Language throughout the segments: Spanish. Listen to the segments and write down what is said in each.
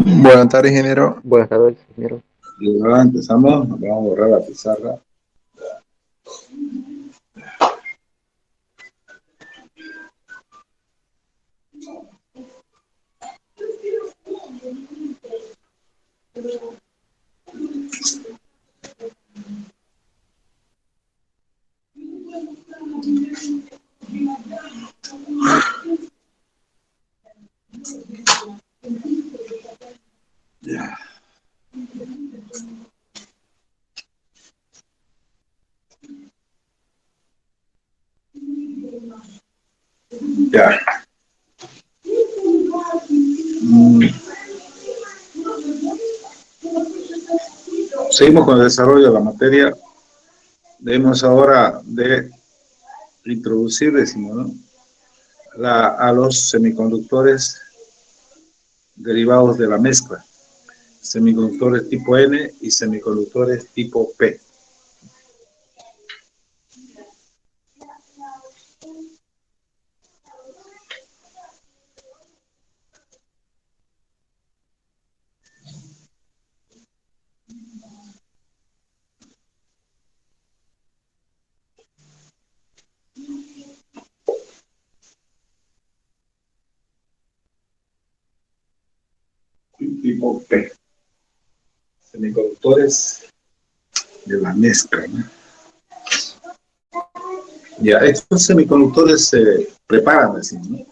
Buenas tardes, ingeniero. Buenas tardes, ingeniero. Y ahora empezamos, vamos a borrar la pizarra. Ya. Ya. Seguimos con el desarrollo de la materia. Debemos ahora de introducir, decimos, ¿no? A los semiconductores derivados de la mezcla. Semiconductores tipo N y semiconductores tipo P. Tipo P. Semiconductores de la mezcla, ¿no? Ya, estos semiconductores se preparan, decimos, ¿no?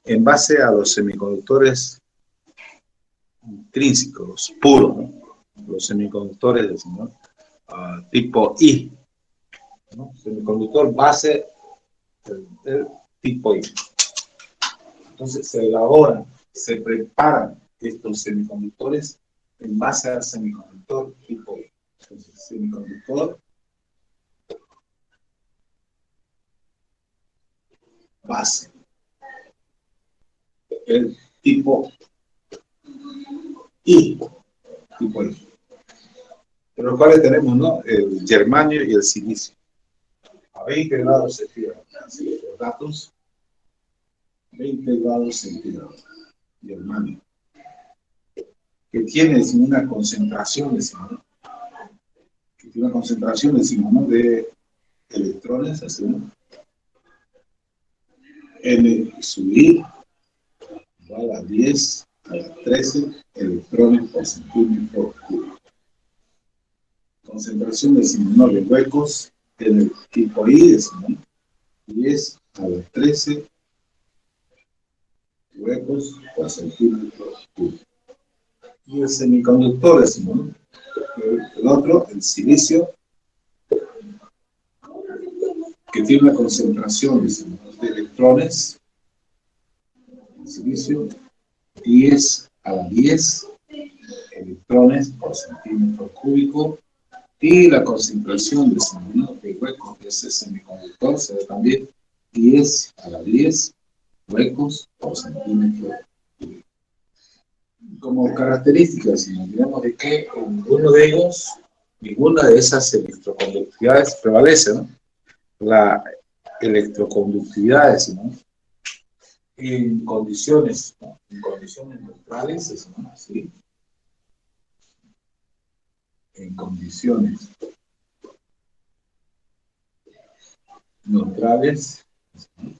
En base a los semiconductores intrínsecos, los puros, ¿no? Los semiconductores, decimos, ¿no? Tipo I, ¿no? Semiconductor base del tipo I. Entonces se elaboran, se preparan estos semiconductores en base al semiconductor tipo I. Entonces, semiconductor base, el tipo I, tipo I. Pero los cuales tenemos, ¿no? El germanio y el silicio. A 20 grados centígrados. Así, los datos, 20 grados centígrados. Germanio. Que tiene una concentración, decimos, ¿no? Que tiene una concentración, decimos, ¿no? De electrones, así, ¿no? N sub I igual a 10 a la 13 electrones por centímetro cúbico. Concentración, decimos, ¿no? De huecos en el tipo I, decimos, ¿no? 10 a la 13 huecos por centímetro cúbico. Y el semiconductor, decimos, ¿no? El otro, el silicio, que tiene una concentración, decimos, de electrones, el silicio, 10 a la 10 electrones por centímetro cúbico, y la concentración, decimos, ¿no? De huecos de ese semiconductor se ve también 10 a la 10 huecos por centímetro cúbico. Como características, digamos, de que ninguno de ellos, ninguna de esas electroconductividades prevalece, ¿no? La electroconductividad, ¿no? En condiciones, ¿no? En condiciones neutrales, ¿no? ¿Sí? En condiciones neutrales, ¿no?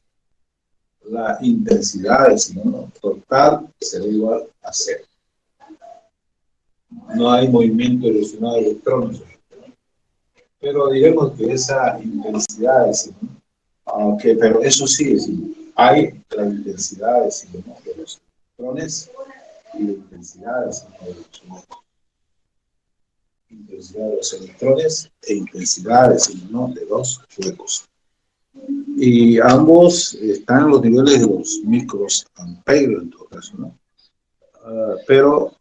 La intensidad, ¿no? Total será igual a cero. No hay movimiento erosionado de electrones, pero digamos que esa intensidad, ¿no? Aunque, pero eso sí, hay la intensidad, ¿no? De los electrones y la intensidad, ¿no? De los huecos. Intensidad de los electrones e intensidad, ¿no? De los huecos. Y ambos están en los niveles de los microamperes en todo caso, ¿no? Pero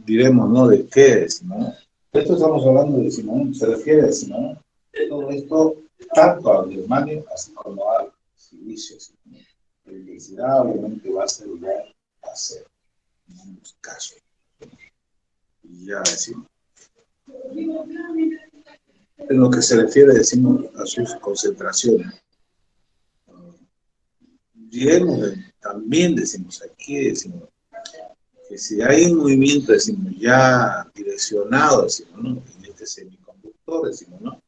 diremos, ¿no? ¿De qué es, no? Esto estamos hablando de Simón, se refiere a Simón, todo esto tanto al germanio así como al silicio, ¿no? La intensidad obviamente va a ser igual a cero en ambos casos. Y ya decimos. En lo que se refiere, decimos, a sus concentraciones. Diremos, también decimos aquí, decimos que si hay un movimiento, decimos, ya direccionado, decimos, ¿no? En este semiconductor, decimos, ¿no?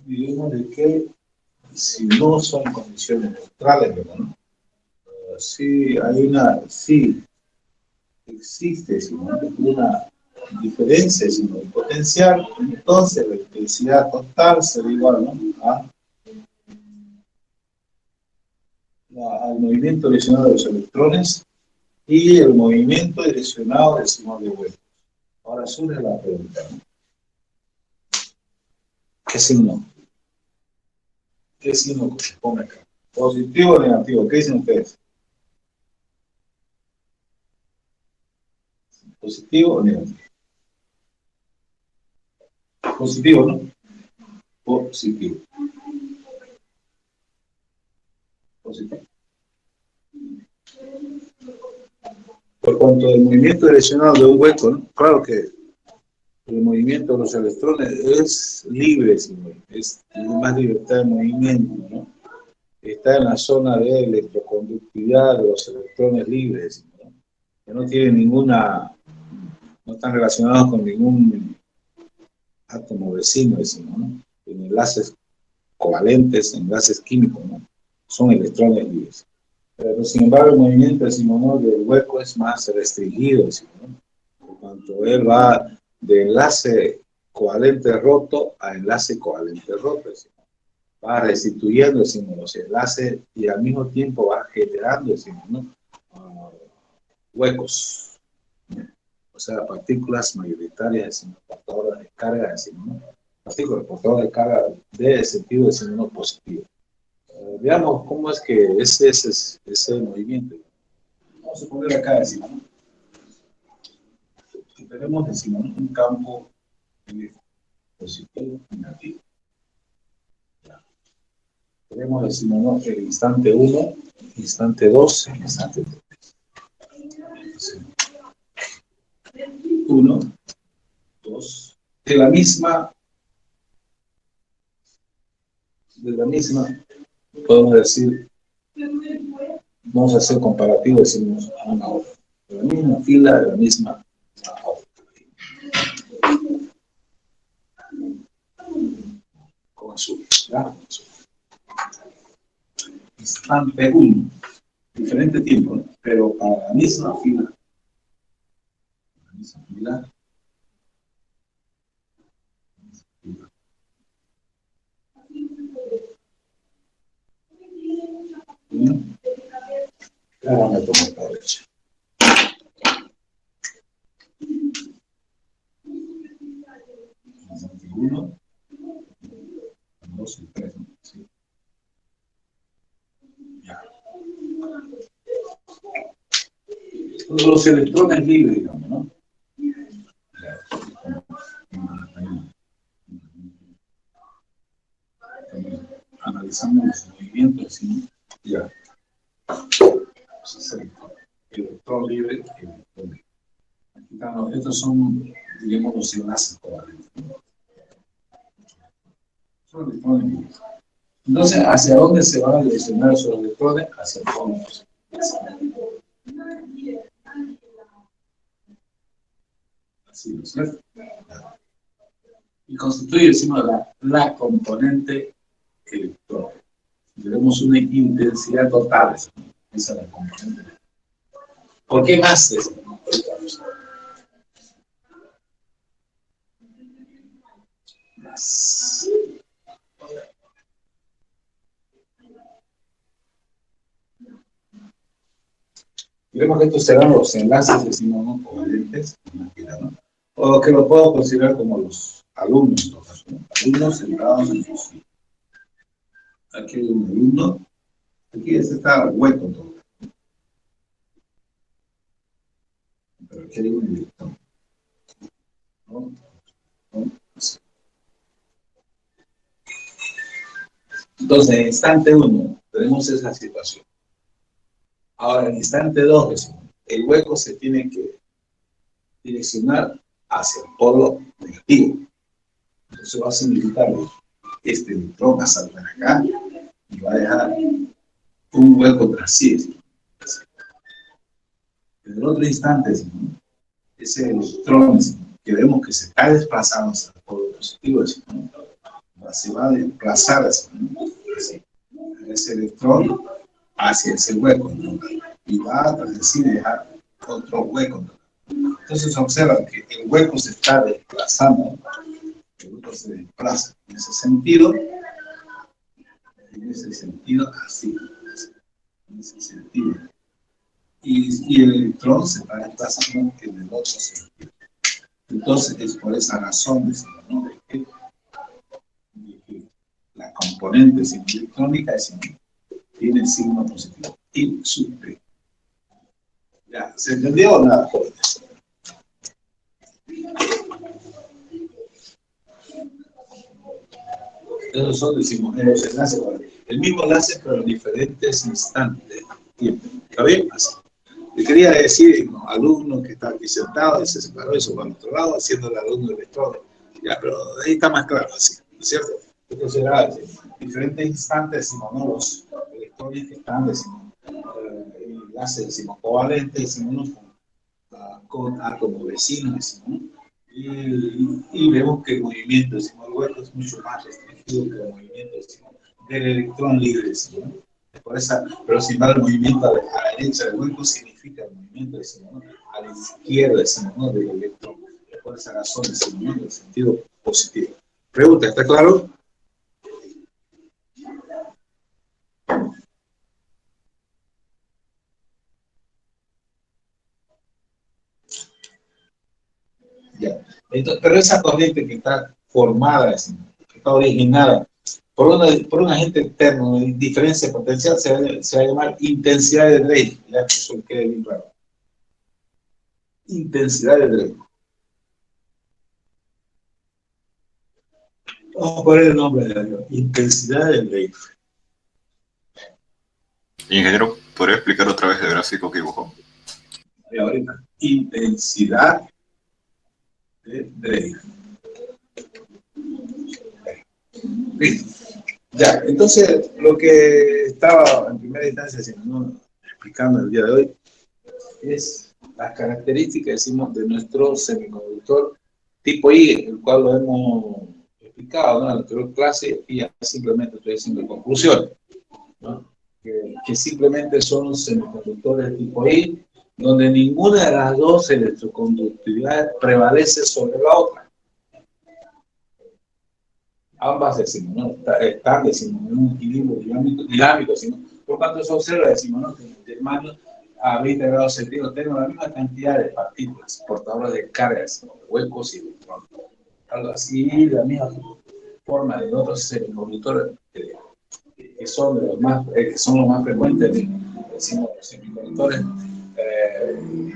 Digamos de que si no son condiciones neutrales, ¿no? Sí, sí, existe, decimos, una diferencia, decimos, de potencial, entonces la intensidad total será igual, ¿no? Al movimiento direccionado de los electrones y el movimiento direccionado, decimos, de huecos. Ahora surge la pregunta, ¿no? ¿Qué signo? ¿Qué signo corresponde acá? ¿Positivo o negativo? ¿Qué dicen ustedes? ¿Positivo o negativo? Positivo, ¿no? Positivo. Positivo. Por cuanto al movimiento direccionado de un hueco, ¿no? Claro que el movimiento de los electrones es libre, es más libertad de movimiento, ¿no? Está en la zona de electroconductividad de los electrones libres, ¿no? Que no tienen ninguna, no están relacionados con ningún átomo vecino, decimos, ¿no? En enlaces covalentes, enlaces químicos, ¿no? Son electrones libres. Pero sin embargo el movimiento, decimos, ¿no? Del hueco es más restringido, decimos, ¿no? Por cuanto él va de enlace covalente roto a enlace covalente roto, decimos. Va restituyendo, decimos, los enlaces y al mismo tiempo va generando, decimos, ¿no? Huecos, ¿no? O sea, partículas mayoritarias, decimos, portadoras de carga, decimos, ¿no? Partículas portadoras de carga de sentido, decimos, ¿no? Positivo. Veamos cómo es que ese movimiento. Vamos a poner acá, decimos, ¿no? Tenemos, decimos, un campo positivo y negativo. Tenemos, decimos, ¿no? El instante 1, instante 2, instante 3. 1, 2, de la misma, podemos decir, vamos a hacer comparativo, decimos, a una hora. De la misma fila, de la misma hora. Con azul, ¿ya? Instante 1, diferente tiempo, ¿no? Pero para la misma fila. La misma fila. Ahora me tomo esta derecha. Instante 1, 2 y 3, ¿no? Sí. Ya. Los electrones libres, digamos, ¿no? Analizamos los movimientos, ¿sí? Ya. El electrón libre y el electrón libre. Aquí están, estos son, digamos, los enlaces covalentes. Son electrones libres. Entonces, ¿hacia dónde se van a direccionar esos electrones? Hacia el fondo. Así, ¿no es cierto? Y constituye, decimos, la componente electrón. Tenemos una intensidad total. Esa es la componente. ¿Por qué más? Más. Vemos que estos serán los enlaces, decimos, ¿no? Covalentes, ¿no? O que lo puedo considerar como los alumnos, ¿no? Alumnos sentados en sus filas. Aquí hay un alumno, aquí está hueco todo. Pero aquí hay un electrón. ¿No? ¿No? Entonces, en instante 1 tenemos esa situación. Ahora, en instante 2, decimos, el hueco se tiene que direccionar hacia el polo negativo. Entonces va a significar que este electrón va a saltar acá y va a dejar un hueco tras sí. En el otro instante, decimos, ¿no? Ese electrón, decimos, que vemos que se está desplazando hacia el polo positivo, decimos, ¿no? Se va a desplazar, decimos, ¿no? Así, ese electrón hacia ese hueco, ¿no? Y va a decir dejar otro hueco, ¿no? Entonces observa que el hueco se está desplazando, el hueco se desplaza en ese sentido así, en ese sentido. Y el electrón se va desplazando en el otro sentido. Entonces es por esa razón, decimos, ¿no? de que la componente electrónica tiene el signo positivo y sub P. ¿Ya? ¿Se entendió o nada, jóvenes? Esos son, decimos, los enlaces, el mismo enlace pero en diferentes instantes. ¿Está bien? Así. Le quería decir, ¿no? Alumno que está aquí sentado y se separó y se fue al otro lado haciendo el alumno electrónico. Ya, pero ahí está más claro, así, ¿no es cierto? Entonces, diferentes instantes, decimos, ¿no? Los electrones que están, decimos, enlaces, decimos, covalentes, decimos, con átomos vecinos, decimos, ¿no? Y vemos que el movimiento, decimos, el hueco es mucho más restringido que el movimiento, decimos, del electrón libre, decimos, ¿no? Por esa, pero sin embargo el movimiento a la derecha del hueco significa el movimiento, decimos, ¿no? A la izquierda, decimos, ¿no? Del electrón. Por esa razón, decimos, ¿no? En el sentido positivo. Pregunta, ¿está claro? Ya. Entonces, pero esa corriente que está formada, decimos, que está originada por un agente externo de diferencia potencial, se va a llamar intensidad de Drake. Ya, eso queda bien claro. Intensidad de Drake. Vamos a poner el nombre de Dios. Intensidad de Drake. Ingeniero, ¿podría explicar otra vez el gráfico que dibujó? Ahorita. Intensidad de Drake. Ya, entonces lo que estaba en primera instancia explicando el día de hoy es las características, decimos, de nuestro semiconductor tipo I, el cual lo hemos explicado, ¿no? En la anterior clase, y ya simplemente estoy haciendo conclusión, ¿no? Que simplemente son semiconductores de tipo I, donde ninguna de las dos electroconductividades prevalece sobre la otra. Ambas, decimos, ¿no? Están, decimos, en un equilibrio dinámico, decimos. Por tanto, eso observa, decimos, ¿no? Que el hermano a 20 grados centígrados tengo la misma cantidad de partículas portadoras de carga, decimos, huecos y electrones. Algo así, la misma forma de otros semiconductores que son los más frecuentes, decimos, los semiconductores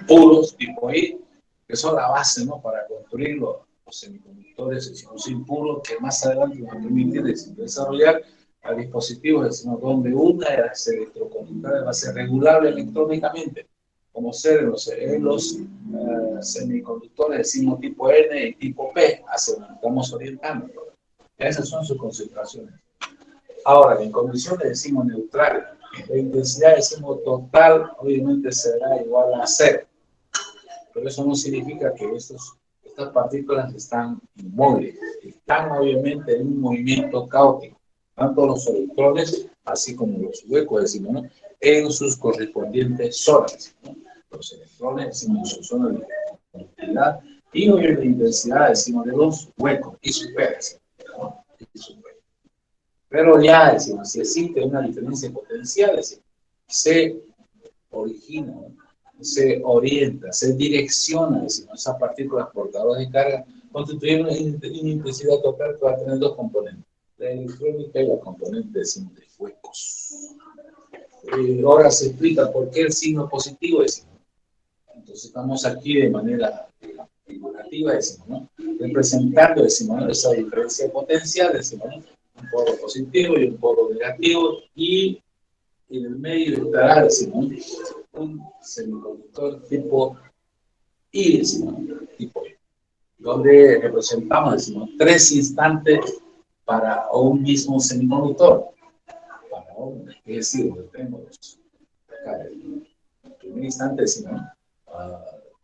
puros, tipo I, que son la base, ¿no? Para construir los semiconductores, decimos, impuros, que más adelante nos permiten desarrollar a dispositivos, decimos, donde una de las electroconductores va a ser regulable electrónicamente, como ser en los semiconductores, decimos, tipo N y tipo P, hacia donde estamos orientando. Esas son sus concentraciones. Ahora, en condiciones, decimos, neutrales, la intensidad, decimos, total, obviamente será igual a 0. Pero eso no significa que estas partículas están inmóviles, están obviamente en un movimiento caótico, tanto los electrones, así como los huecos, decimos, ¿no? En sus correspondientes zonas, ¿no? Los electrones, decimos, en su zona de conductividad, y obviamente la intensidad, decimos, de los huecos y superas, ¿no? Pero ya, decimos, si existe una diferencia potencial, decimos, se origina, ¿no? Se orienta, se direcciona, decimos, esas partículas portadoras de carga constituyen una intensidad total que va a tener dos componentes, la electrónica y la componente, decimos, de huecos. Ahora se explica por qué el signo positivo, decimos. Entonces estamos aquí de manera figurativa, decimos, ¿no? Representando, decimos, ¿no? Esa diferencia potencial, decimos, ¿no? Un polo positivo y un polo negativo, y en el medio estará, decimos, un semiconductor tipo I, decimos, tipo I, donde representamos, decimos, 3 instantes para un mismo semiconductor. Es decir, tenemos acá el primer instante, decimos,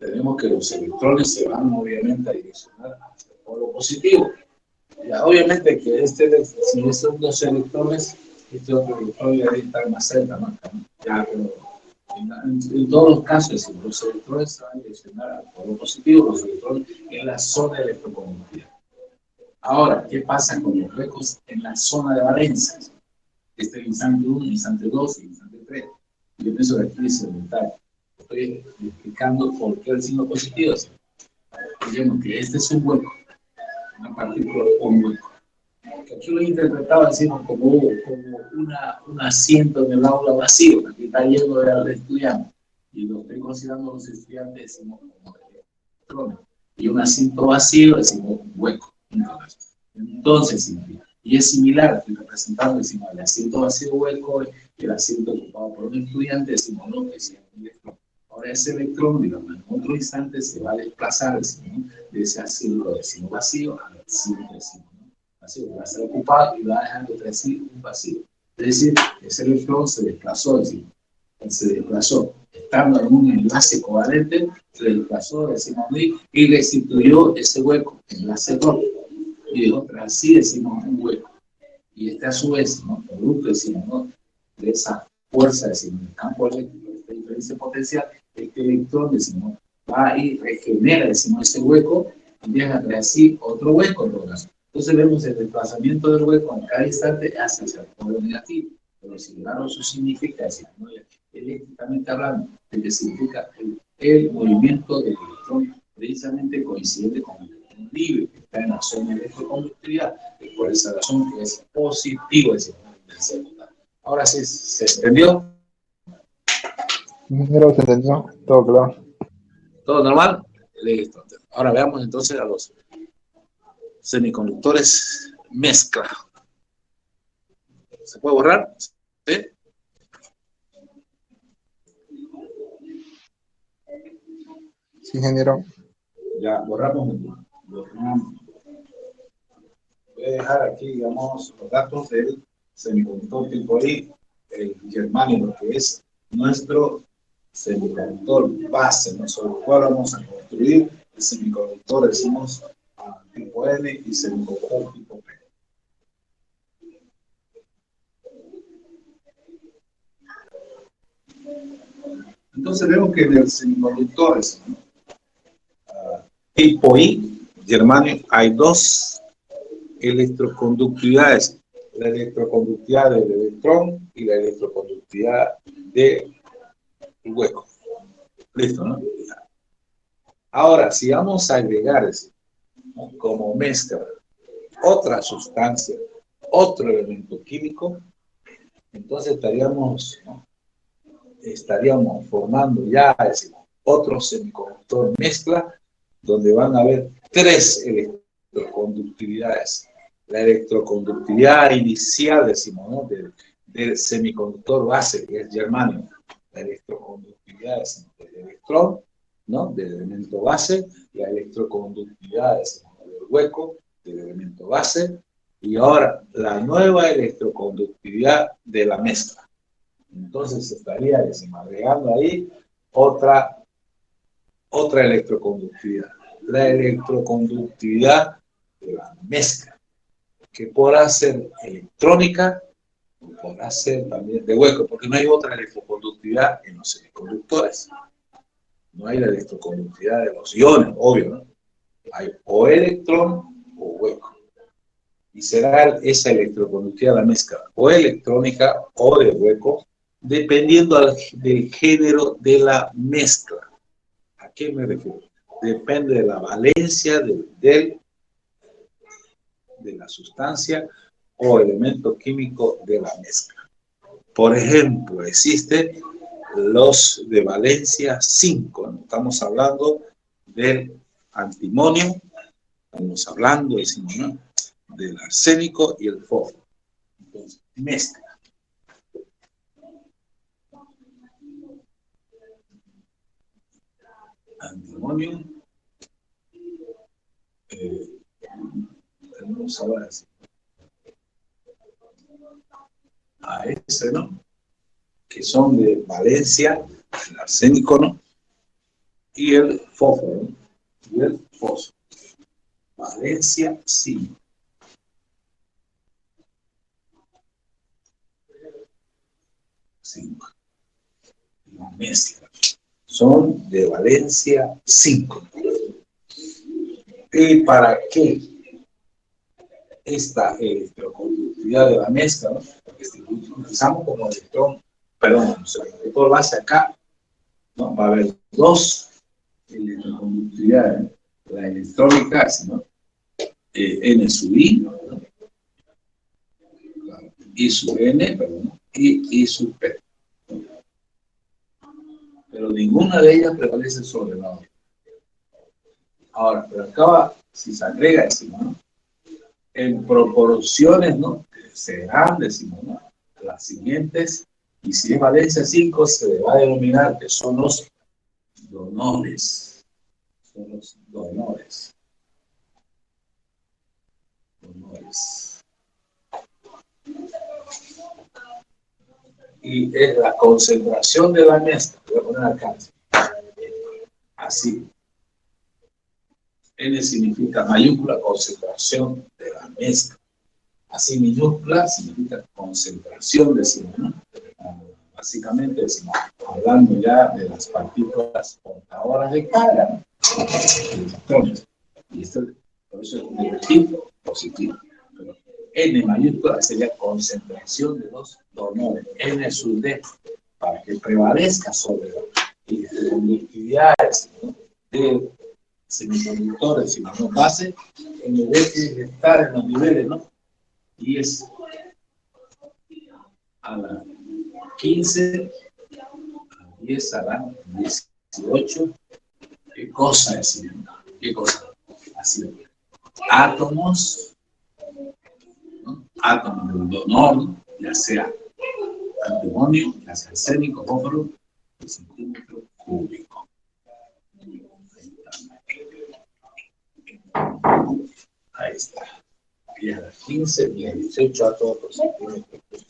tenemos que los electrones se van obviamente a direccionar hacia el polo positivo. Ya, obviamente que si son dos electrones, este otro electrón debe estar más cerca, ¿no? Ya, pero en todos los casos, los electrones se van a direccionar al polo positivo, los electrones en la zona electroconductiva. Ahora, ¿qué pasa con los huecos en la zona de valencia? Este es el instante 1, el instante 2 y el instante 3. Yo pienso que aquí es elemental. Estoy explicando por qué el signo positivo. Digamos que este es un hueco, una partícula o un hueco. Que aquí lo he interpretado decimos, como un asiento en el aula vacío, que está lleno de estudiantes. Y lo estoy considerando los estudiantes, decimos como electrones. Y un asiento vacío, decimos un hueco. Entonces, y es similar, estoy representando, decimos, el asiento vacío hueco, el asiento ocupado por un estudiante, decimos, no, que es un electrón. Ahora ese electrón, digamos, en otro instante se va a desplazar, decimos, de ese asiento, decimos, vacío al asiento, decimos, ¿no? Vacío, va a ser ocupado y va a dejar de sí un vacío. Es decir, ese electrón se desplazó, decimos, se desplazó, estando en un enlace covalente, se desplazó, decimos, y restituyó ese hueco, enlace doble. Y de otra, así decimos un hueco. Y este a su vez, ¿no? Producto, decimos, ¿no? De esa fuerza, decimos, el campo eléctrico, esta diferencia potencial, este electrón, decimos, va y regenera, decimos, ese hueco, y deja de así otro hueco, ¿no? Entonces vemos el desplazamiento del hueco en cada instante hacia el polo negativo. Pero si claro, eso significa, decimos, ¿no? Eléctricamente hablando, que significa el movimiento del electrón precisamente coincidente con el electrón libre, que está en la zona de electroconductividad, y por esa razón que es positivo, es decir, ahora sí, ¿se entendió? Ingeniero, ¿se entendió? Todo claro. ¿Todo normal? Listo. Ahora veamos entonces a los semiconductores mezcla. ¿Se puede borrar? ¿Sí? Sí, ingeniero. Ya, borramos. Voy a dejar aquí, digamos, los datos del semiconductor tipo I, el germanio, que es nuestro semiconductor base, ¿no? Sobre el cual vamos a construir el semiconductor, decimos, tipo N y semiconductor tipo P. Entonces vemos que en el semiconductor, ¿no? Tipo I, germanio, hay dos electroconductividades, la electroconductividad del electrón y la electroconductividad del hueco. Listo, ¿no? Ahora, si vamos a agregar, ¿no? Como mezcla otra sustancia, otro elemento químico, entonces estaríamos, ¿no? Estaríamos formando ya, decimos, otro semiconductor mezcla, donde van a haber tres electroconductividades. La electroconductividad inicial, decimos, ¿no? del semiconductor base, que es germanio. La electroconductividad, decimos, del electrón, ¿no? Del elemento base. La electroconductividad, decimos, del hueco, del elemento base. Y ahora, la nueva electroconductividad de la mezcla. Entonces estaría, decimos, agregando ahí otra electroconductividad. La electroconductividad de la mezcla, que podrá ser electrónica, o podrá ser también de hueco, porque no hay otra electroconductividad en los semiconductores. No hay la electroconductividad de los iones, obvio, ¿no? Hay o electrón o hueco. Y será esa electroconductividad de la mezcla, o electrónica o de hueco, dependiendo del género de la mezcla. ¿A qué me refiero? Depende de la valencia de la sustancia o elemento químico de la mezcla. Por ejemplo, existen los de valencia 5, ¿no? Estamos hablando del antimonio, estamos hablando, decimos, ¿no? Del arsénico y el fósforo. Entonces, mezcla. Antimonio, tenemos ahora a ese, ¿no? Que son de valencia, el arsénico, ¿no? y el fósforo, ¿no? Y el fósforo. Valencia 5. La mezcla. Son de valencia 5. ¿Y para qué esta electroconductividad de la mezcla? ¿No? Porque si lo utilizamos como electrón, perdón, el vector base acá, ¿no? Va a haber dos electroconductividades, la electrónica, ¿no? N sub I, ¿no? I sub N, perdón, y I sub P. Pero ninguna de ellas prevalece sobre la otra. Ahora, pero acaba, si se agrega, decimos, ¿no? En proporciones, ¿no? Serán, decimos, ¿no? Las siguientes, y si es valencia 5, se le va a denominar que son los donores. Son los donores. Y es la concentración de la mezcla. Voy a poner acá. Así. N significa mayúscula, concentración de la mezcla. Así minúscula significa concentración, decimos, ¿no? Básicamente decimos, hablando ya de las partículas portadoras de carga, electrones. Y esto, por eso es negativo, positivo. Pero N mayúscula sería concentración de los donores, N sub D, para que prevalezca sobre la conductividad, ¿no? De semiconductores, si no base, en el de estar en los niveles, ¿no? Y es a la 15, a la 10, a la 18. ¿Qué cosa es? ¿Qué cosa? Así. Átomos, ¿no? Átomos del donor, ¿no? Ya sea antimonio, ya sea arsénico, fósforo, de centímetro cúbico. Ahí está. Y a las 15 y a 18 átomos por centímetro cúbico.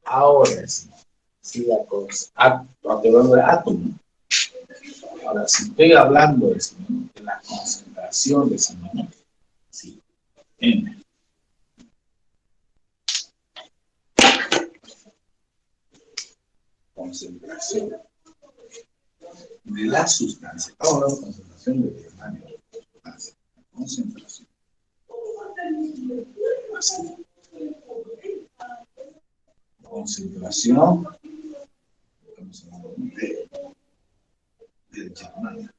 Ahora sí, si la hablando de átomos. Ahora, si estoy hablando de la concentración de ese momento, sí, N. Concentración de la sustancia. Ahora, concentración de germanio. Concentración. Así. Concentración del germanio.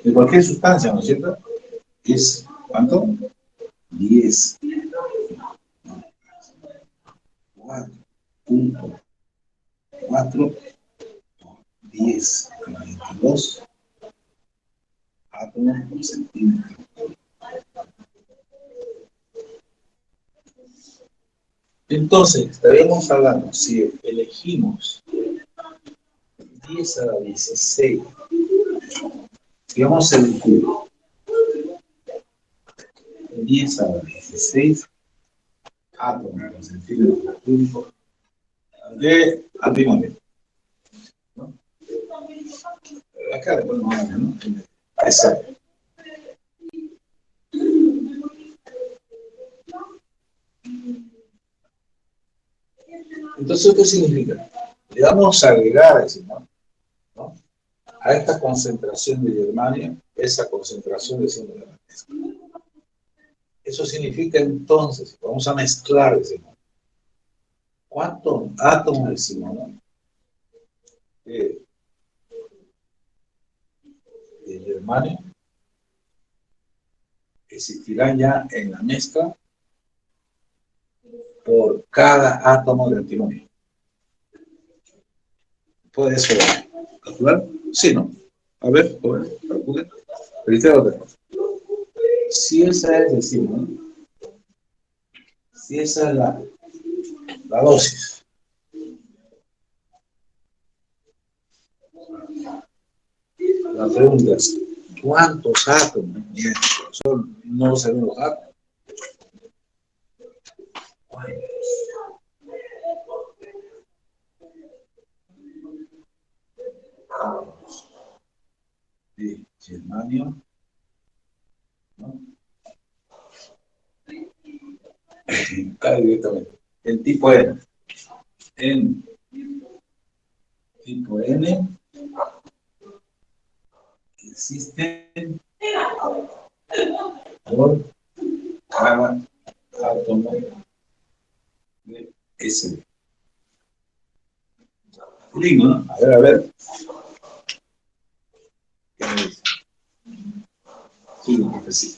De cualquier sustancia, ¿no es cierto? Es, ¿cuánto? 10. 4.4 10 22 átomos por centímetro. Entonces, estaremos hablando, si elegimos 10 a la 16, digamos el cubo, 10 a la 16 átomos por centímetro cúbico de antimonio, ¿no? Acá después no hay, ¿no? Exacto. Entonces, ¿qué significa? Le vamos a agregar, decimos, ¿no? A esta concentración de germanio, esa concentración de la mezcla. Eso significa entonces, vamos a mezclar, decimos, ¿cuántos átomos, decimos, ¿no? de germanio existirán ya en la mezcla por cada átomo de antimonio? ¿Puede eso calcular? Sí, ¿no? A ver, calcule. Si esa es, decimos, ¿no? Si esa es la dosis. La pregunta es, ¿cuántos átomos? Bien, no se ven los átomos. germanio, ¿no? Cae directamente. El tipo N. Tipo N. Existen por cada átomo de SD. Lindo, ¿no? A ver. ¿Qué me dice? Sí, profecía.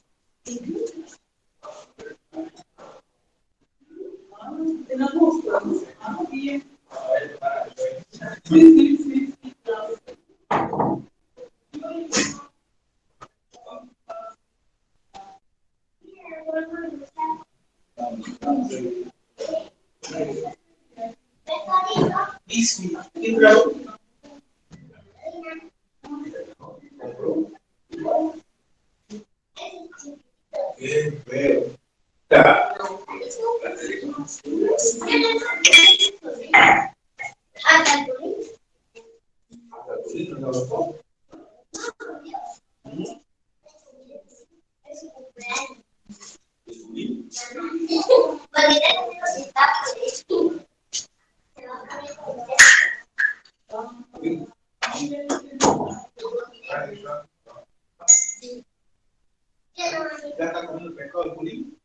¿Ya está comiendo el pescado del pulín?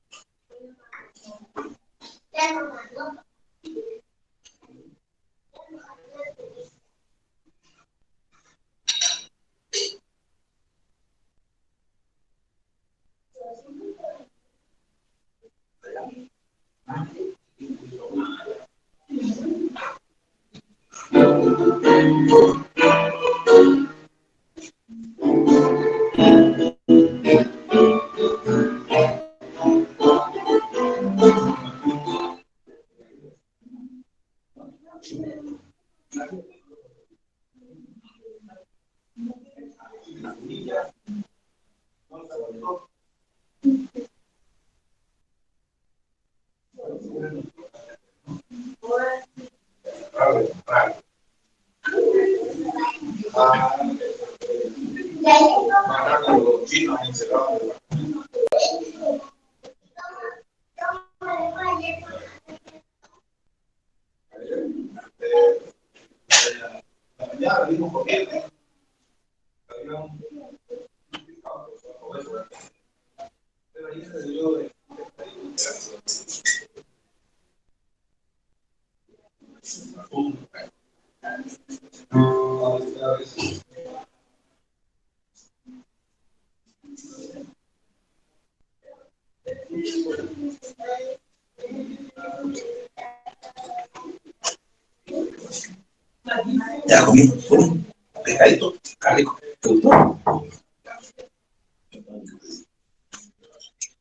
Ya comí un pescadito, está rico. ¿Te gustó?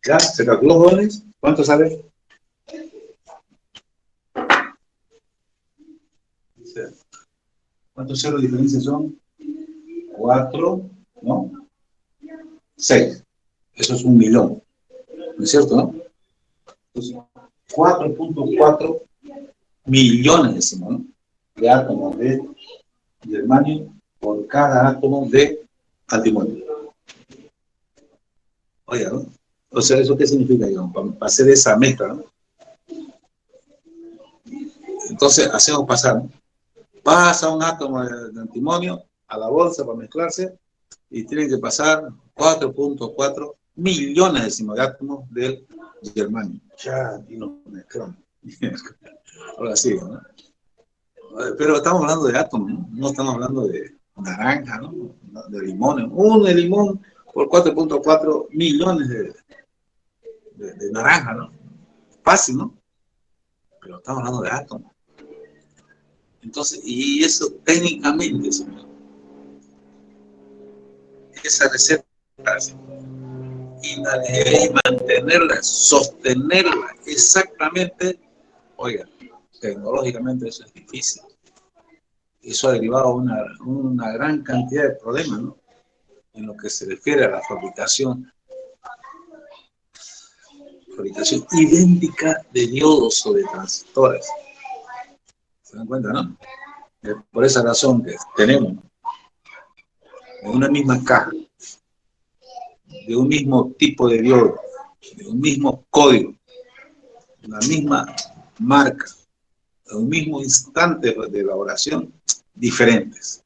¿Ya? ¿Se calculó, jóvenes? ¿Cuánto sale? ¿Cuántos ceros de diferencia son? 4, ¿no? 6. Eso es 1.000.000. ¿No es cierto, no? Entonces, 4.4 millones, decimos, ¿no? De átomos de germanio por cada átomo de antimonio. Oiga, ¿no? O sea, ¿eso qué significa, digamos? Para hacer esa mezcla, ¿no? Entonces, hacemos pasar, ¿no? Pasa un átomo de antimonio a la bolsa para mezclarse y tienen que pasar 4.4 millones, decimos, de átomos del germanio. Ya, y nos mezclamos. Ahora sí, ¿no? Pero estamos hablando de átomos, ¿no? No estamos hablando de naranja, ¿no? De limón. Un de limón por 4.4 millones de naranja, ¿no? Fácil, ¿no? Pero estamos hablando de átomos. Entonces, y eso técnicamente, señor, esa receta, y mantenerla, sostenerla exactamente, oiga, tecnológicamente eso es difícil. Eso ha derivado una gran cantidad de problemas, ¿no? En lo que se refiere a la fabricación idéntica de diodos o de transistores. ¿Se dan cuenta, no? Por esa razón que tenemos en una misma caja de un mismo tipo de diodo, de un mismo código, la misma marca, de un mismo instante de elaboración, diferentes,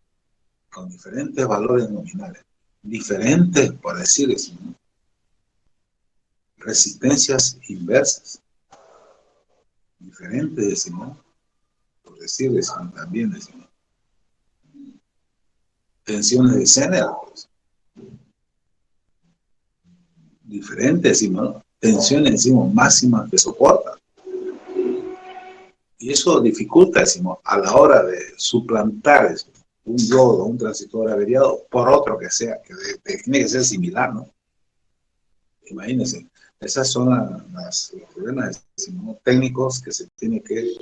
con diferentes valores nominales, diferentes, por decir eso, ¿no? Resistencias inversas, diferentes, decimos, por decir eso, también decimos, tensiones de Zener, pues, diferentes, decimos, ¿no? Tensiones, decimos, máximas que soportan. Y eso dificulta, decimos, a la hora de suplantar, decimos, un diodo, un transistor averiado por otro que sea, que tiene que ser similar, ¿no? Imagínense, esas son los problemas, decimos, técnicos que se tienen que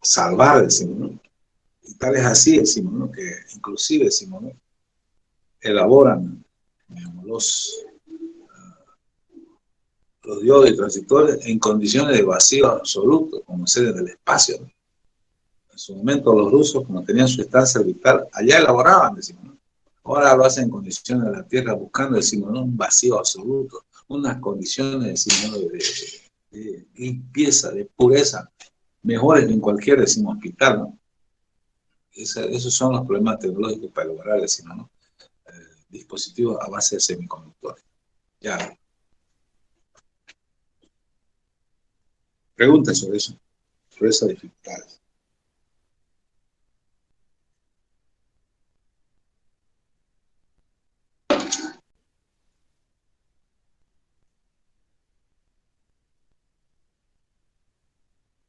salvar, decimos, ¿no? Y tal es así, decimos, ¿no? Que inclusive, decimos, ¿no? Elaboran, digamos, los diodos y transistores en condiciones de vacío absoluto, como ser en el espacio, ¿no? En su momento los rusos, como tenían su estancia orbital, allá elaboraban, decimos, ¿no? Ahora lo hacen en condiciones de la Tierra, buscando, decimos, ¿no? Un vacío absoluto, unas condiciones, decimos, de limpieza, de pureza, mejores que en cualquier, decimos, hospital, ¿no? Esos son los problemas tecnológicos para elaborar, decimos, ¿no? Dispositivos a base de semiconductores. Ya. Preguntas sobre eso, sobre esas dificultades.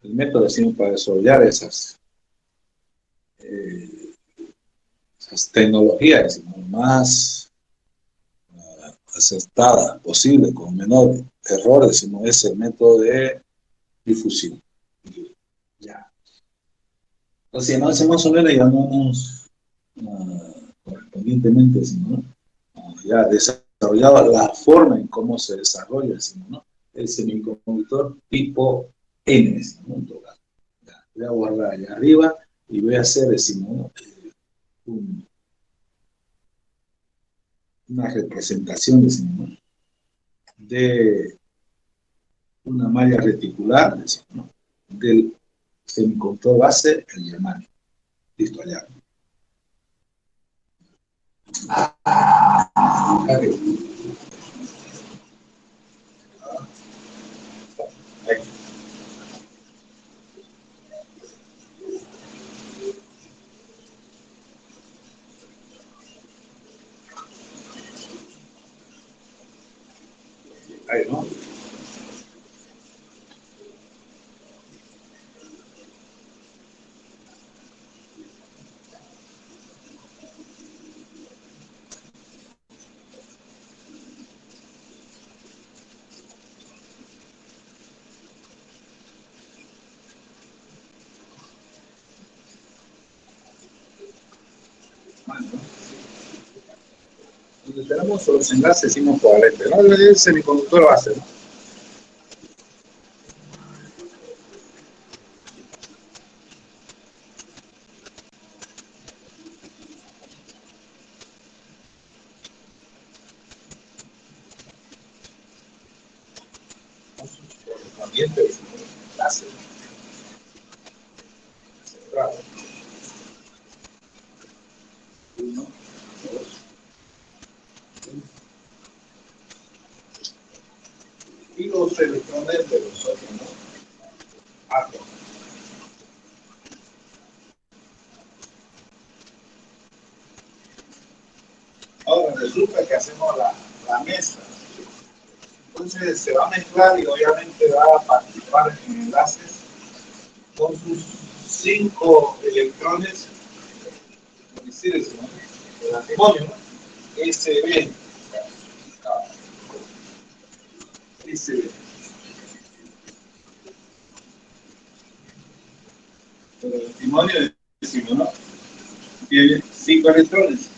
El método, decimos, para desarrollar esas tecnologías, decimos, más acertadas posible, con menor error, decimos, es el método de difusión. Ya. Entonces, no hacemos más o menos, digamos, correspondientemente, decimos, ¿no? Ya desarrollaba la forma en cómo se desarrolla, decimos, ¿no? El semiconductor tipo N, decimos, ¿no? Ya, voy a guardar allá arriba y voy a hacer, decimos, ¿no? Una representación, decimos, ¿no? De una malla reticular, decimos, ¿no? Del semiconductor base, el germanio. Listo, allá. Okay. Ahí, ¿no? Donde tenemos los enlaces, decimos covalente, ¿no? El semiconductor base, ¿no? Ambiente, enlace centrado. 1, 2, 3. Y los electrones de los otros, ¿no? Átomos. Ahora resulta que hacemos la mezcla. Entonces se va a mezclar y obviamente va a participar en enlaces con sus 5 electrones, por decir eso, ¿no? El antimonio, ¿no? SB. SB. Pero el antimonio, decimos, ¿no? Tiene 5 electrones.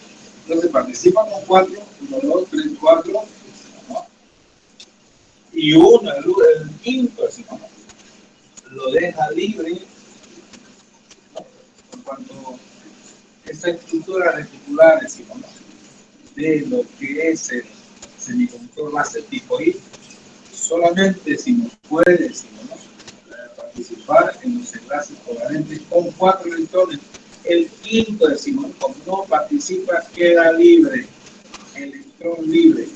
Entonces participan con 4, 1, 2, 3, 4, ¿no? Y uno, el quinto, decimos, ¿no? Lo deja libre, ¿no? Por cuanto esa estructura reticular, decimos, ¿no? de lo que es el semiconductor láser tipo I, solamente si nos puede, si no, participar en los enlaces covalentes con 4 electrones. El quinto decimos, como no participa, queda libre, electrón libre.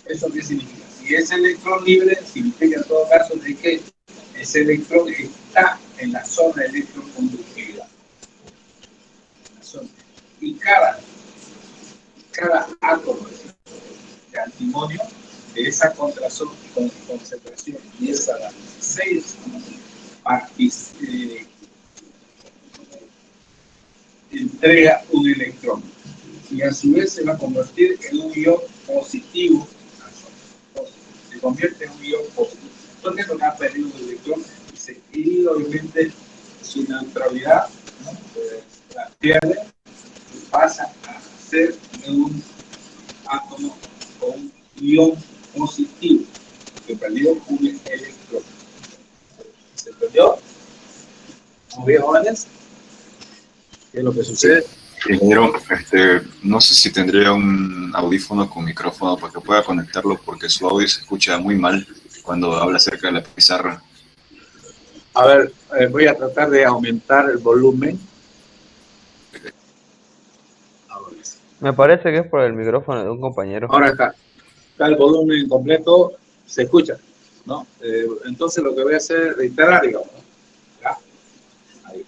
¿Eso qué significa? Si es electrón libre, significa en todo caso de que ese electrón está en la zona de electroconductividad. Y cada átomo de antimonio de esa concentración 10 a la 16 entrega un electrón y a su vez se va a convertir en un ion positivo, se convierte en un ion positivo. Entonces no ha perdido un electrón y obviamente su neutralidad, ¿no? Pues, la pierde y pasa a ser un átomo o un ion positivo que perdió un electrón. ¿Se perdió? Muy bien, jóvenes. ¿Qué es lo que sucede? Ingeniero, no sé si tendría un audífono con micrófono para que pueda conectarlo porque su audio se escucha muy mal cuando habla cerca de la pizarra. A ver, voy a tratar de aumentar el volumen. Me parece que es por el micrófono de un compañero. Ahora está el volumen completo, se escucha, ¿no? Entonces lo que voy a hacer es reiterar, digamos, ¿no? ¿Ya? Ahí.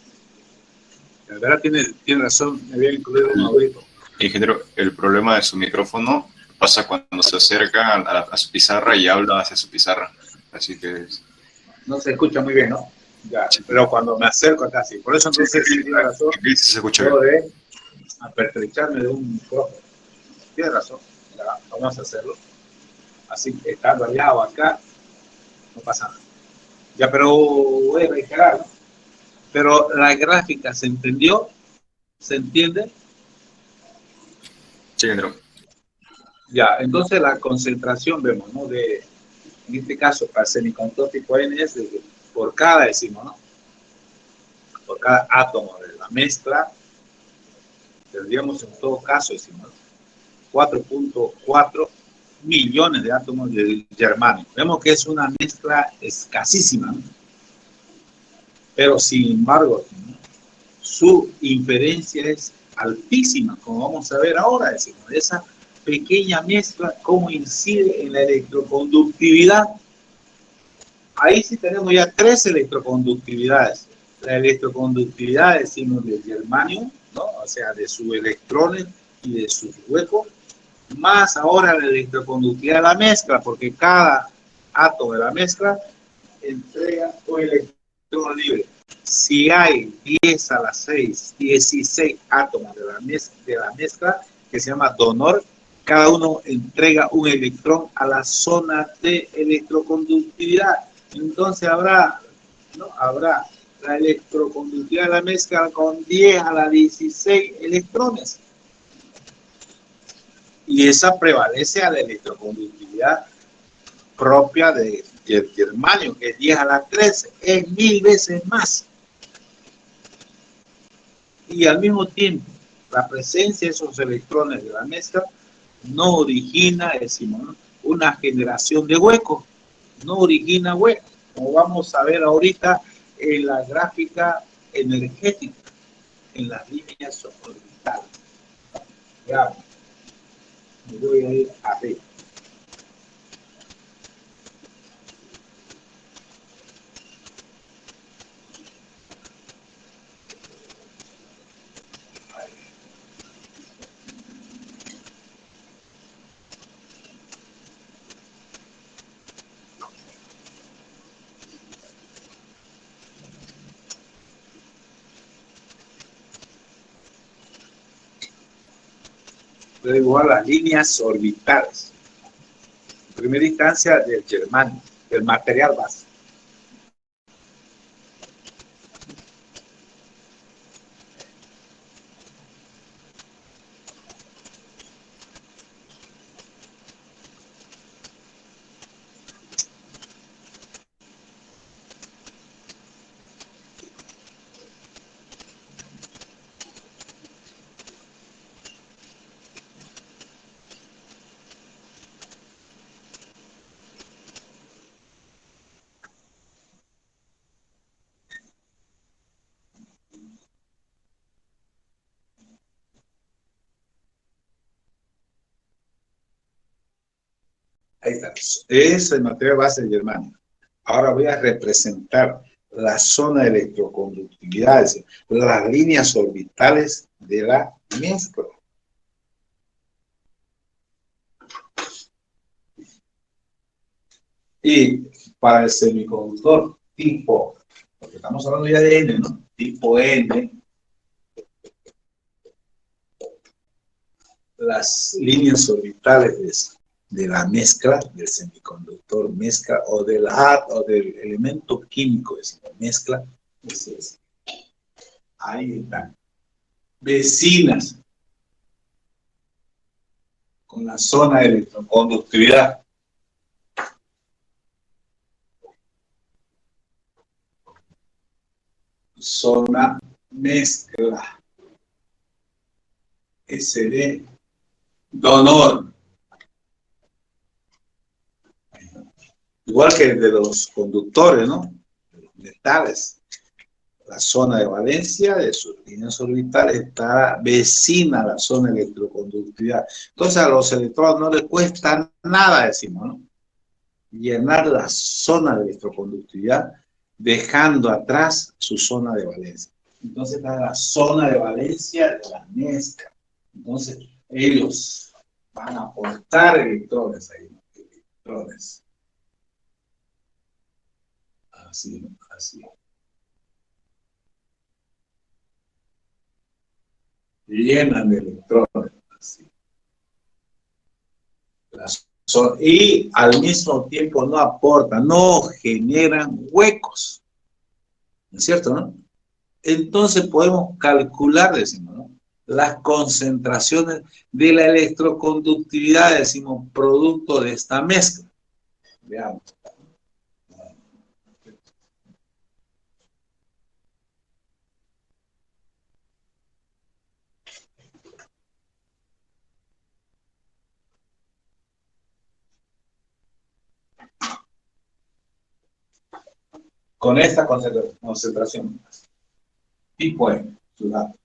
La verdad tiene razón, me voy a incluir un audífono. Ingeniero, el problema de su micrófono pasa cuando se acerca a su pizarra y habla hacia su pizarra. Así que... No se escucha muy bien, ¿no? Ya, pero cuando me acerco acá sí. Por eso entonces sí tiene razón. Aquí sí se escucha Yo bien. de apertrecharme de un micrófono. Tiene razón. Ya, vamos a hacerlo. Así que estando allá o acá, no pasa nada. Ya, pero voy a reiterar, ¿no? Pero la gráfica se entendió, se entiende. Sí, ingeniero. Ya, entonces la concentración, vemos, ¿no? En este caso, para el semiconductor tipo N es por cada, decimos, ¿no? Por cada átomo de la mezcla, tendríamos en todo caso, decimos, 4.4 millones de átomos de germanio. Vemos que es una mezcla escasísima, ¿no? Pero sin embargo, ¿no? Su inferencia es altísima, como vamos a ver ahora, decimos, esa pequeña mezcla, cómo incide en la electroconductividad. Ahí sí tenemos ya 3 electroconductividades. La electroconductividad, decimos, del germanio, ¿no? O sea, de sus electrones y de sus huecos, más ahora la electroconductividad de la mezcla, porque cada átomo de la mezcla entrega un electrón libre. Si hay 10 a la 6, 16 átomos de la mezcla, que se llama donor, cada uno entrega un electrón a la zona de electroconductividad. Entonces habrá la electroconductividad de la mezcla con 10 a la 16 electrones. Y esa prevalece a la electroconductividad propia del germanio, que es 10 a la 13, es 1000 veces más. Y al mismo tiempo, la presencia de esos electrones de la mezcla no origina, decimos, ¿no?, una generación de huecos, no origina huecos, como vamos a ver ahorita en la gráfica energética, en las líneas orbitales. Ya, me voy a ir arriba. Luego a las líneas orbitales. En primera instancia del germanio, del material base. Ahí está. Es el material base de germanio. Ahora voy a representar la zona de electroconductividad, es decir, las líneas orbitales de la mezcla. Y para el semiconductor tipo, porque estamos hablando ya de N, ¿no? Tipo N, las líneas orbitales de la mezcla, del semiconductor mezcla, o del elemento químico, es decir, mezcla, es ahí están, vecinas con la zona de electroconductividad. Zona mezcla. SD donor. Igual que el de los conductores, ¿no? De los metales. La zona de valencia de sus líneas orbitales está vecina a la zona de electroconductividad. Entonces a los electrones no les cuesta nada, decimos, ¿no? Llenar la zona de electroconductividad dejando atrás su zona de valencia. Entonces está la zona de valencia de la mezcla. Entonces ellos van a aportar electrones ahí, ¿no? Electrones. Así, ¿no? Así. Llenan de electrones. Así. Y al mismo tiempo no aportan, no generan huecos. ¿No es cierto, no? Entonces podemos calcular, decimos, ¿no? Las concentraciones de la electroconductividad, decimos, producto de esta mezcla. Veamos. Con esta concentración, tipo M, su dato.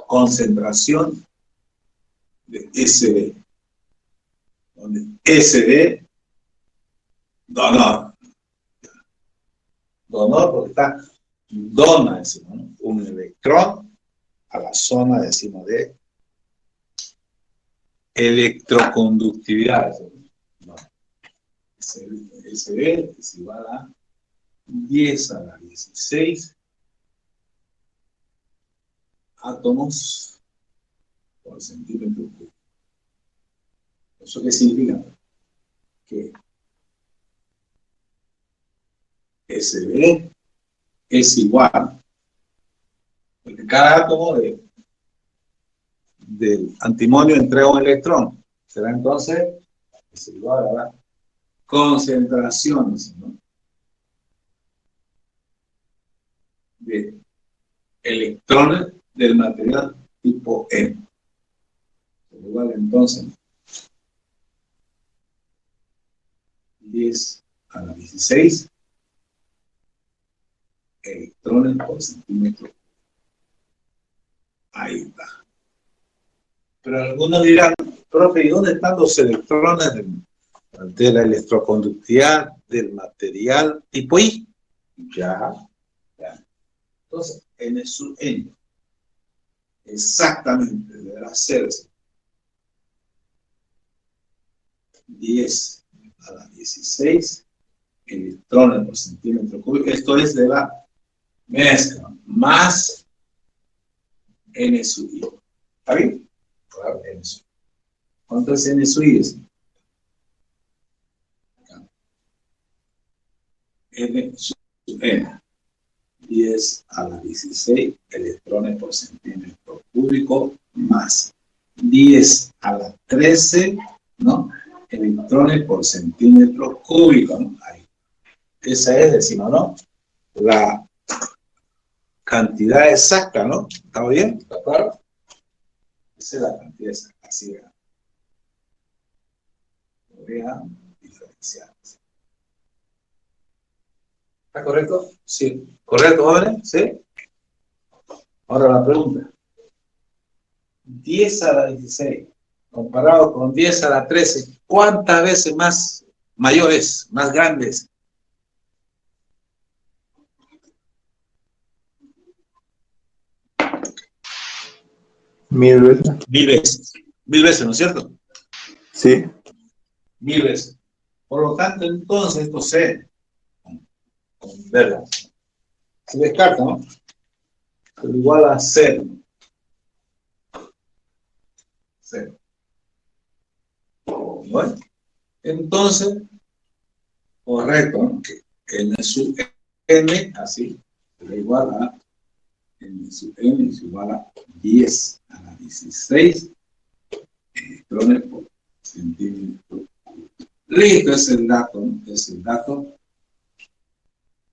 Concentración de SD, donde SD, donor porque está, dona, decimos, ¿no? Un electrón a la zona, decimos, de electroconductividad. No. SD es igual a 10 a la 16 átomos por centímetro cúbico. ¿Eso qué significa? Que SB es igual, porque cada átomo del antimonio entrega un electrón. Será entonces es igual a la concentración, ¿no? De electrones del material tipo M. Igual entonces 10 a la 16 electrones por centímetro. Ahí está. Pero algunos dirán, profe, ¿y dónde están los electrones de la electroconductividad del material tipo I? Ya. Entonces, en su N, exactamente, deberá ser 10 a la 16 electrones por centímetro cúbico. Esto es de la mezcla, más N sub I. ¿Está bien? Claro, N sub I. ¿Cuánto es N sub I? N sub N. 10 a la 16 electrones por centímetro cúbico más 10 a la 13, ¿no? Electrones por centímetro cúbico, ¿no? Ahí. Esa es, decimos, ¿no? La cantidad exacta, ¿no? ¿Está bien? ¿Está claro? Esa es la cantidad exacta. Así es. Podría diferenciar. ¿Está correcto? Sí. ¿Correcto, jóvenes? ¿Sí? Ahora la pregunta. 10 a la 16, comparado con 10 a la 13, ¿Cuántas veces más mayor es, más grande es? Mil veces. 1000 veces. 1000 veces, ¿no es cierto? Sí. 1000 veces. Por lo tanto, entonces esto se ¿verdad? Se descarta, ¿no? Pero igual a 0. 0. Bueno, entonces, correcto, ¿no? Que n sub n, así, será igual a n sub n es igual a 10 a la 16 electrones por centímetro. Listo, es el dato, ¿no? Es el dato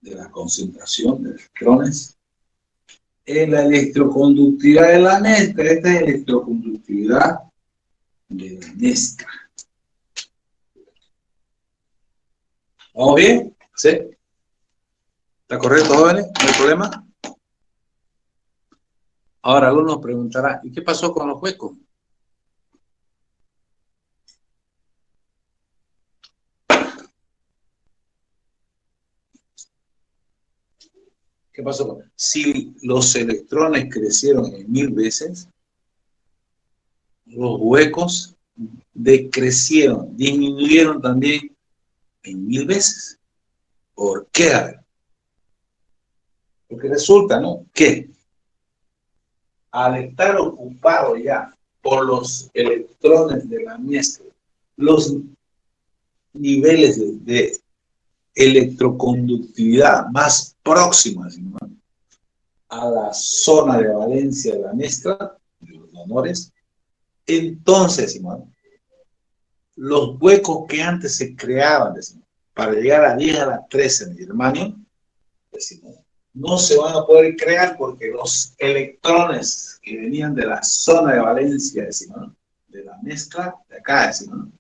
de la concentración de electrones en la electroconductividad de la mezcla. Esta es electroconductividad de la mezcla. ¿Vamos bien? ¿Sí? ¿Está correcto, jóvenes? ¿No hay problema? Ahora algunos preguntarán, ¿y qué pasó con los huecos? ¿Qué pasó? Si los electrones crecieron en 1000 veces, los huecos decrecieron, disminuyeron también en 1000 veces. ¿Por qué? A ver. Porque resulta, ¿no? Que al estar ocupado ya por los electrones de la mezcla, los niveles de electroconductividad más próximas, ¿no?, a la zona de valencia de la mezcla, de los donores, entonces, ¿no?, los huecos que antes se creaban, decimos, para llegar a 10 a la 13 en germanio, decimos, no se van a poder crear porque los electrones que venían de la zona de valencia, decimos, ¿no?, de la mezcla, de acá, decimos, ¿no?,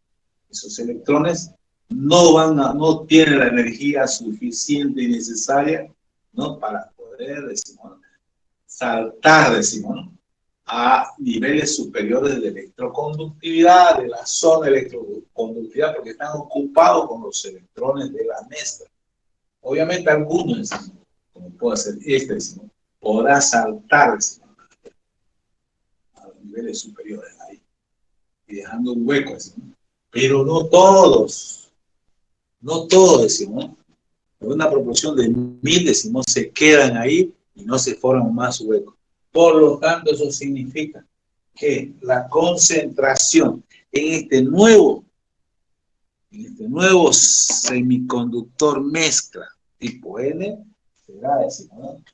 esos electrones no tienen la energía suficiente y necesaria, ¿no?, para poder, decimos, saltar, decimos, ¿no?, a niveles superiores de electroconductividad, de la zona de electroconductividad, porque están ocupados con los electrones de la mezcla. Obviamente algunos, decimos, como puede ser este, decimos, podrá saltar, decimos, a los niveles superiores ahí, y dejando un hueco, decimos, pero no todos, decimos, ¿no? Una proporción de 1000, decimos, se quedan ahí y no se forman más huecos. Por lo tanto, eso significa que la concentración en este nuevo semiconductor mezcla tipo N será, decimos, ¿no?,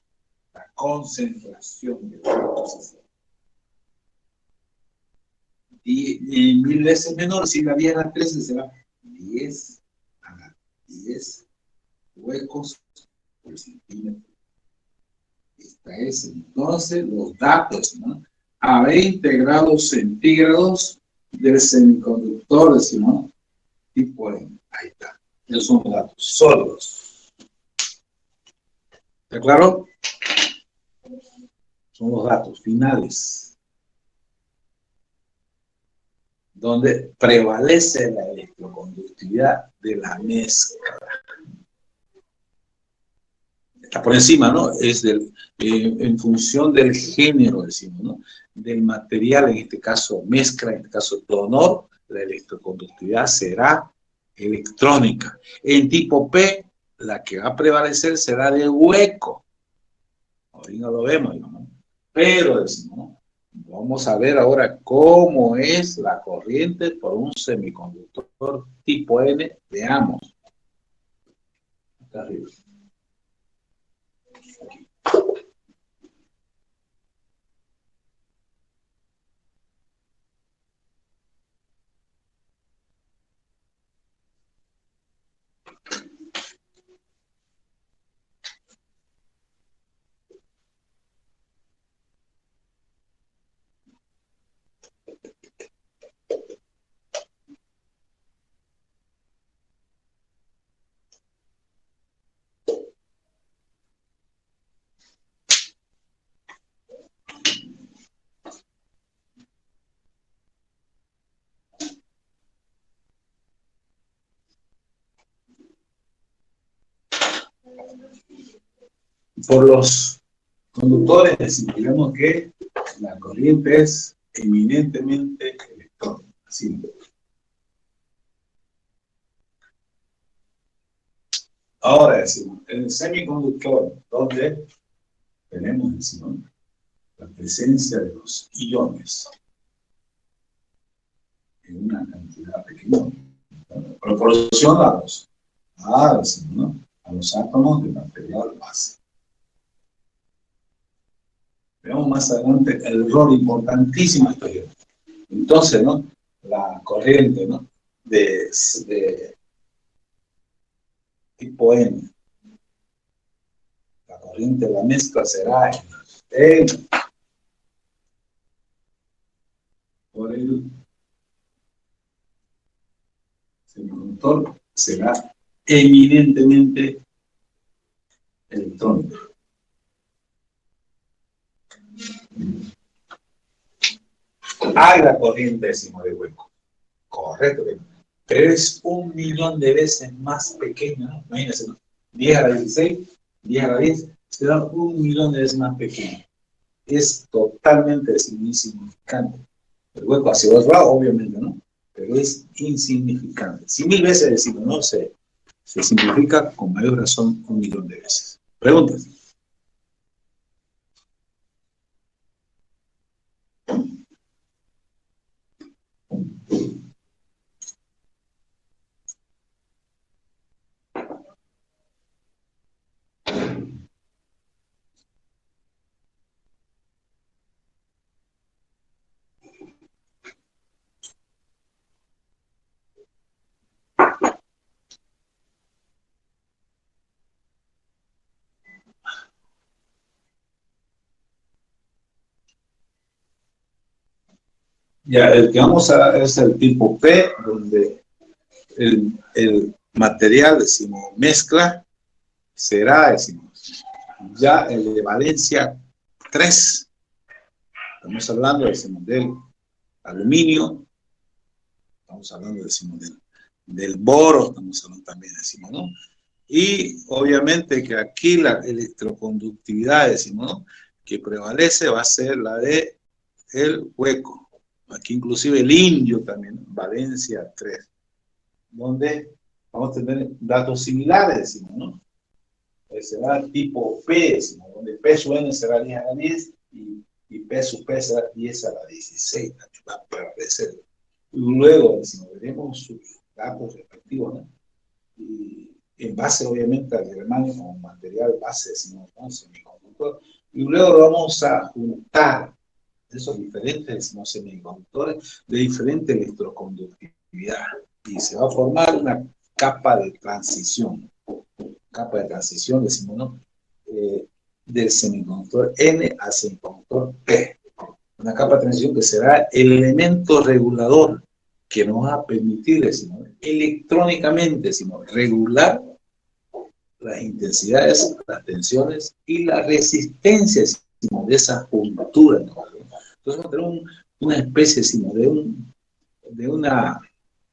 la concentración de datos. Y 1000 veces menor, si la 10 a la 13 será 10 a la 10 huecos por centímetro. Esta es entonces los datos, ¿no?, a 20 grados centígrados del semiconductor, decimos, ¿no?, tipo N. Ahí está. Esos son los datos sólidos. ¿Está claro? Son los datos finales, donde prevalece la electroconductividad de la mezcla. Está por encima, ¿no? Es en función del género, decimos, ¿no?, del material, en este caso mezcla, en este caso donor, la electroconductividad será electrónica. En tipo P, la que va a prevalecer será de hueco. Ahorita lo vemos, ¿no? Pero decimos, ¿no?, vamos a ver ahora cómo es la corriente por un semiconductor tipo N. Veamos. Acá arriba. Por los conductores, digamos que la corriente es eminentemente electrónica. Así. Ahora decimos, en el semiconductor, donde tenemos, decimos, la presencia de los iones en una cantidad pequeña, proporcionados decimos, ¿no?, a los átomos de material base. Veamos más adelante el rol importantísimo de esto. Entonces, ¿no?, la corriente, ¿no?, de tipo N, la corriente de la mezcla será por el semiconductor será eminentemente electrónico. Hay la corriente, decimos, de hueco. Correcto. Pero es 1.000.000 de veces más pequeña, ¿no? Imagínense, ¿no? 10 a la 16, 10 a la 10, será 1.000.000 de veces más pequeña. Es totalmente insignificante. El hueco hacia otro lado, obviamente, ¿no? Pero es insignificante. Si 1.000 veces decimos, no sé, se simplifica con mayor razón 1.000.000 de veces. ¿Preguntas? Ya, el que vamos a ver es el tipo P, donde el material, decimos, mezcla, será, decimos, ya el de valencia 3. Estamos hablando, decimos, del aluminio, estamos hablando, decimos, del boro, estamos hablando también, decimos, ¿no? Y obviamente que aquí la electroconductividad, decimos, ¿no?, que prevalece va a ser la de el hueco. Aquí inclusive el indio también, valencia 3, donde vamos a tener datos similares, decimos, ¿no? Será tipo P, decimos, donde P sub N será 10 a la 10 y P sub P será 10 a la 16, va a prevalecer. Luego, decimos, veremos sus datos respectivos, ¿no? Y en base, obviamente, al germanio como material base, decimos, ¿no?, semiconductor, y luego lo vamos a juntar esos diferentes, decimos, semiconductores de diferente electroconductividad, y se va a formar una capa de transición, decimos, ¿no?, del semiconductor N al semiconductor P, una capa de transición que será el elemento regulador que nos va a permitir, decimos, electrónicamente, decimos, regular las intensidades, las tensiones y la resistencia, decimos, de esa juntura, ¿no? Entonces vamos a tener una especie, decimos, de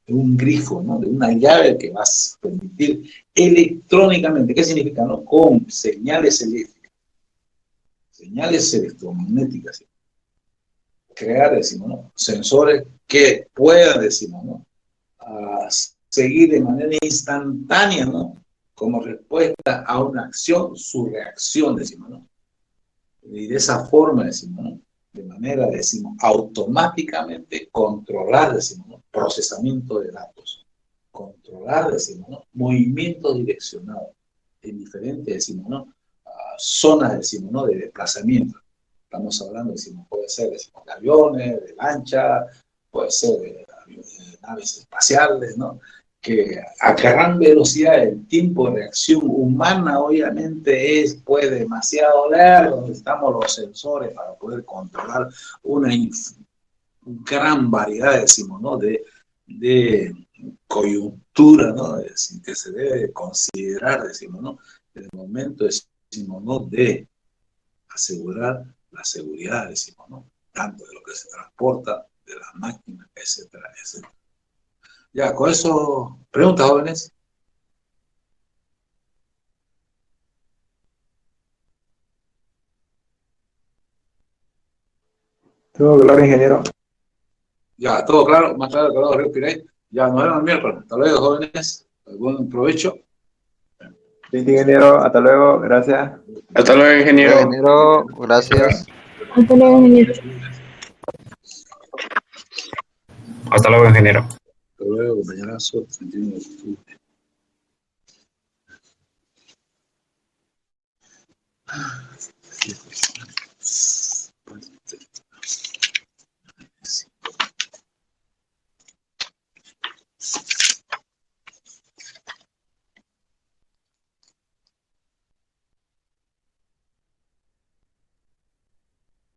un grifo, ¿no?, de una llave que va a permitir electrónicamente, ¿qué significa, no?, con señales eléctricas, señales electromagnéticas, ¿sí?, crear, decimos, ¿no?, sensores que puedan, decimos, ¿no?, seguir de manera instantánea, ¿no?, como respuesta a una acción, su reacción, decimos, ¿no? Y de esa forma, decimos, ¿no?, de manera, decimos, automáticamente controlar, decimos, ¿no?, procesamiento de datos, controlar, decimos, ¿no?, movimiento direccionado en diferentes, decimos, ¿no?, zonas, decimos, ¿no?, de desplazamiento. Estamos hablando, decimos, puede ser, decimos, de aviones, de lanchas, puede ser de naves espaciales, ¿no?, que a gran velocidad el tiempo de reacción humana obviamente puede demasiado largo, necesitamos los sensores para poder controlar una gran variedad, decimos, ¿no?, de coyuntura, ¿no?, que se debe considerar, decimos, ¿no?, en el momento, decimos, ¿no?, de asegurar la seguridad, decimos, ¿no?, tanto de lo que se transporta, de las máquinas, etcétera, etcétera. Ya, con eso, preguntas, jóvenes. Todo claro, ingeniero. Ya, todo claro, más claro que lo respiré. Ya, nos vemos el miércoles. Hasta luego, jóvenes. Buen provecho. Sí, ingeniero, hasta luego, gracias. Hasta luego, ingeniero. Ingeniero, gracias. Hasta luego, ingeniero. Hasta luego, ingeniero. Hasta luego, compañerazo. 31 de octubre. Sí, pues.